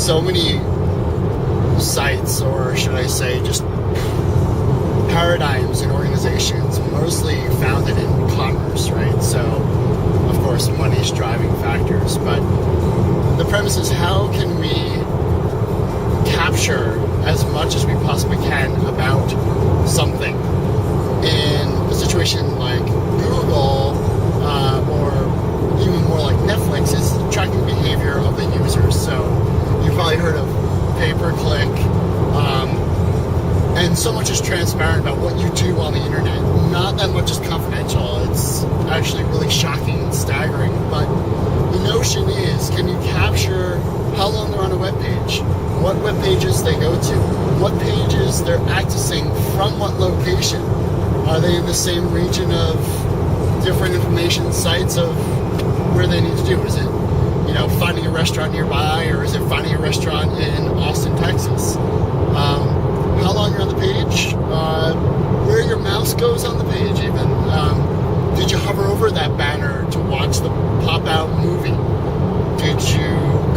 so many sites, or should I say just paradigms in organizations, mostly founded in commerce, right? So, of course, money's driving factors, but the premise is, how can we capture as much as we possibly can about something? In a situation like Google, or even more like Netflix, is tracking behavior of the users. So you've probably heard of pay-per-click, and so much is transparent about what you do on the internet. Not that much is confidential. It's actually really shocking and staggering. But the notion is, can you capture how long they're on a web page, what web pages they go to, what pages they're accessing from what location? Are they in the same region of different information sites of where they need to do? Is it, finding a restaurant nearby, or is it finding a restaurant in Austin, Texas? How long you're on the page, where your mouse goes on the page even. Did you hover over that banner to watch the pop-out movie? Did you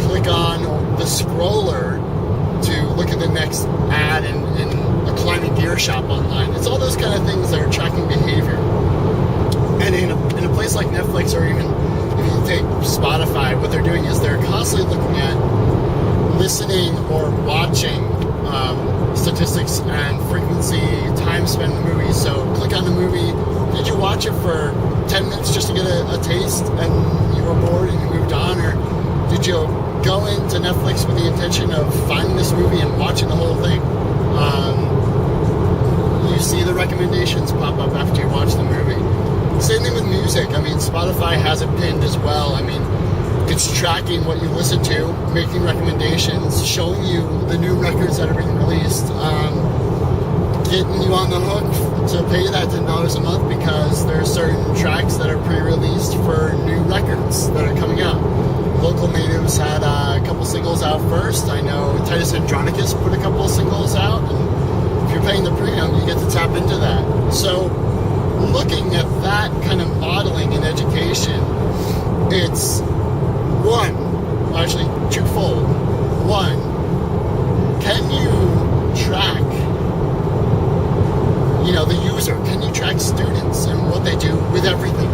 click on the scroller to look at the next ad in a climbing gear shop online? It's all those kind of things that are tracking behavior. And in a place like Netflix, or even if you take Spotify, what they're doing is they're constantly looking at listening or watching statistics and frequency, time spent in the movie. So click on the movie. Did you watch it for 10 minutes just to get a taste and you were bored and you moved on? Or did you go into Netflix with the intention of finding this movie and watching the whole thing? You see the recommendations pop up after you watch the movie. Same thing with music. I mean, Spotify has it pinned as well. I mean, it's tracking what you listen to, making recommendations, showing you the new records that are being released, getting you on the hook to pay that $10 a month because there are certain tracks that are pre-released for new records that are coming out. Local Natives had a couple singles out first. I know Titus Andronicus put a couple of singles out, and if you're paying the premium, you get to tap into that. So looking at that kind of modeling in education, it's actually twofold. One, can you track, the user? Can you track students and what they do with everything?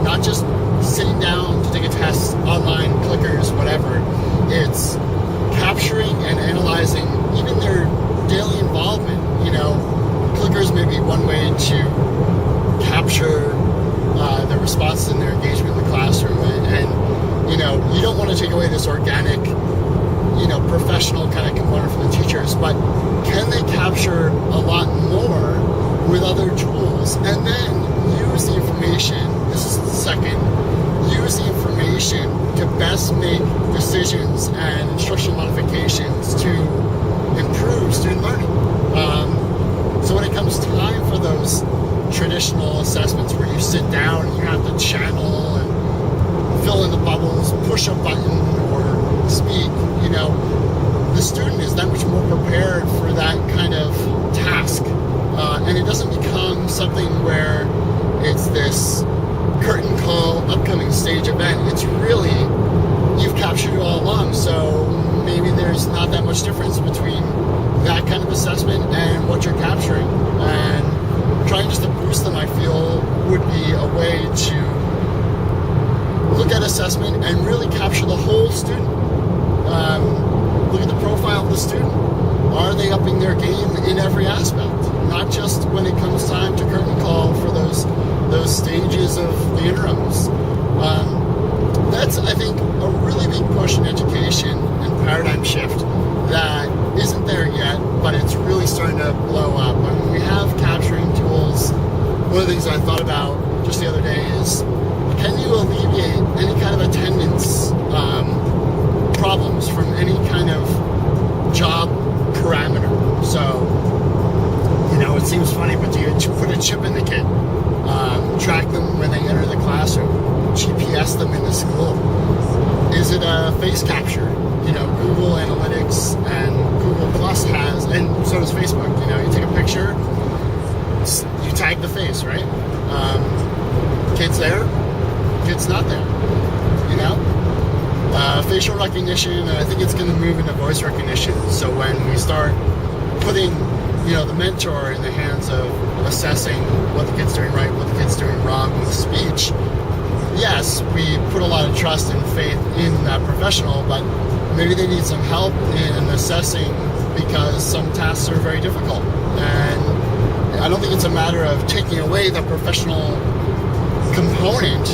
Not just sitting down to take a test, online, clickers, whatever. It's capturing and analyzing even their daily involvement. Clickers may be one way to capture their responses and their engagement in the classroom. And you don't want to take away this organic, professional kind of component from the teachers, but can they capture a lot more with other tools, and then use the information, this is the second, use the information to best make decisions and instructional modifications to improve student learning. So when it comes time for those traditional assessments where you sit down and you have to channel and fill in the bubbles, push a button, or speak, the student is that much more prepared for that kind of task. And it doesn't become something where it's this curtain call, upcoming stage event. It's really, you've captured it all along. So maybe there's not that much difference between that kind of assessment and what you're capturing. And trying just to boost them, I feel, would be a way to look at assessment and really capture the whole student. Look at the profile of the student. Are they upping their game in every aspect? Not just when it comes time to curtain call for those stages of the interims. That's, I think, a really big push in education and paradigm shift that isn't there yet, but it's really starting to blow up. I mean, we have capturing tools. One of the things I thought about just the other day is, can you alleviate any kind of attendance problems from any kind of job parameter? So, it seems funny, but do you put a chip in the kid? Track them when they enter the classroom? GPS them in the school? Is it a face capture? Google Analytics and Google Plus has, and so does Facebook. You take a picture, you tag the face, right? Kid's there, kid's not there. facial recognition, and I think it's going to move into voice recognition. So when we start putting, the mentor in the hands of assessing what the kid's doing right, what the kid's doing wrong with speech, yes, we put a lot of trust and faith in that professional, but maybe they need some help in assessing because some tasks are very difficult. And I don't think it's a matter of taking away the professional component.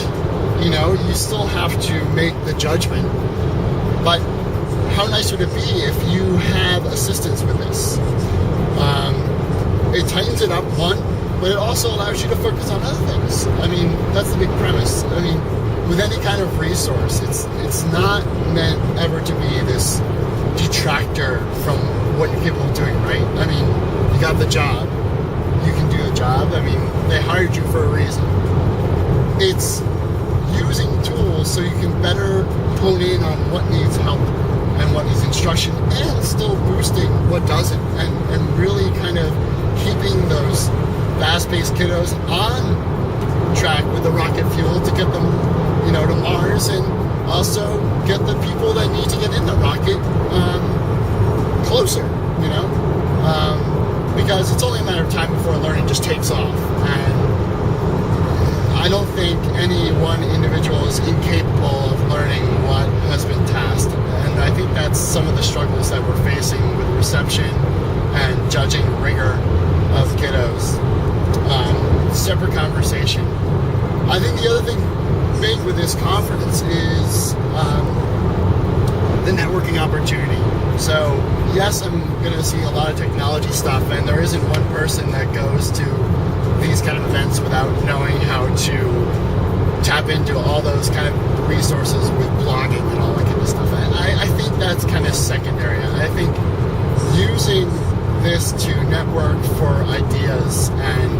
You still have to make the judgment. But how nice would it be if you have assistance with this? It tightens it up, one, but it also allows you to focus on other things. That's the big premise. With any kind of resource, it's not meant ever to be this detractor from what you're capable of doing, right? You got the job, you can do the job. They hired you for a reason. It's using tools so you can better hone in on what needs help and what needs instruction, and still boosting what doesn't, and really kind of keeping those fast-paced kiddos on track with the rocket fuel to get them, to Mars, and also get the people that need to get in the rocket closer, because it's only a matter of time before learning just takes off. And I don't think any one individual is incapable of learning what has been tasked. And I think that's some of the struggles that we're facing with reception and judging rigor of kiddos. Separate conversation. I think the other thing big with this conference is the networking opportunity. So yes, I'm going to see a lot of technology stuff, and there isn't one person that goes to these kind of events without knowing how to tap into all those kind of resources with blogging and all that kind of stuff. I think that's kind of secondary. I think using this to network for ideas and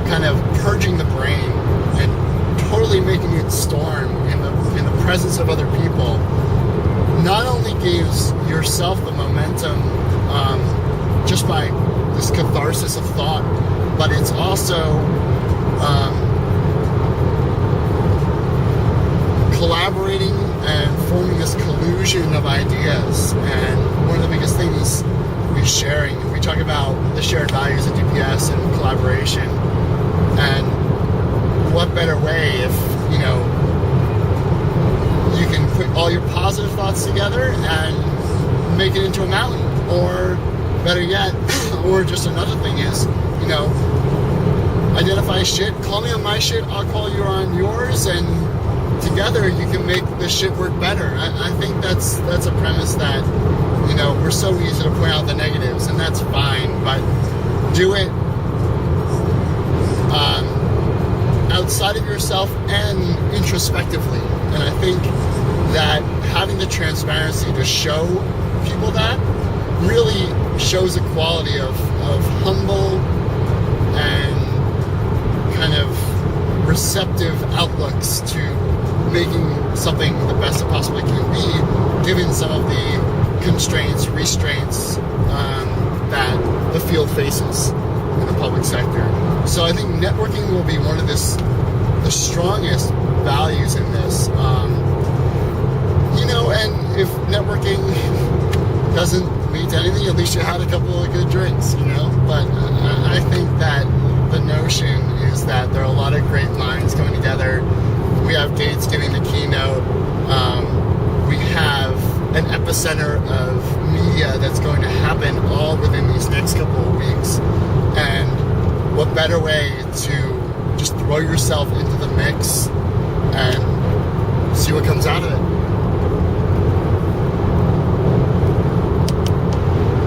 kind of purging the brain and totally making it storm in the presence of other people not only gives yourself the momentum just by this catharsis of thought, but it's also collaborating and forming this collusion of ideas. And one of the biggest things is sharing. We talk about the shared values of DPS and collaboration, and what better way if you can put all your positive thoughts together and make it into a mountain. Or better yet, or just another thing is, identify shit, call me on my shit, I'll call you on yours, and together you can make this shit work better. I think that's a premise that, we're so easy to point out the negatives, and that's fine, but do it outside of yourself and introspectively. And I think that having the transparency to show people that really shows a quality of humble and kind of receptive outlooks to making something the best it possibly can be, given some of the constraints, restraints that the field faces in the public sector. So I think networking will be one of the strongest values in this. And if networking doesn't lead to anything, at least you had a couple of good drinks, But I think that the notion is that there are a lot of great minds coming together. We have Gates giving the keynote. We have an epicenter of media that's going to happen all within these next couple of weeks. And what better way to just throw yourself into the mix and see what comes out of it.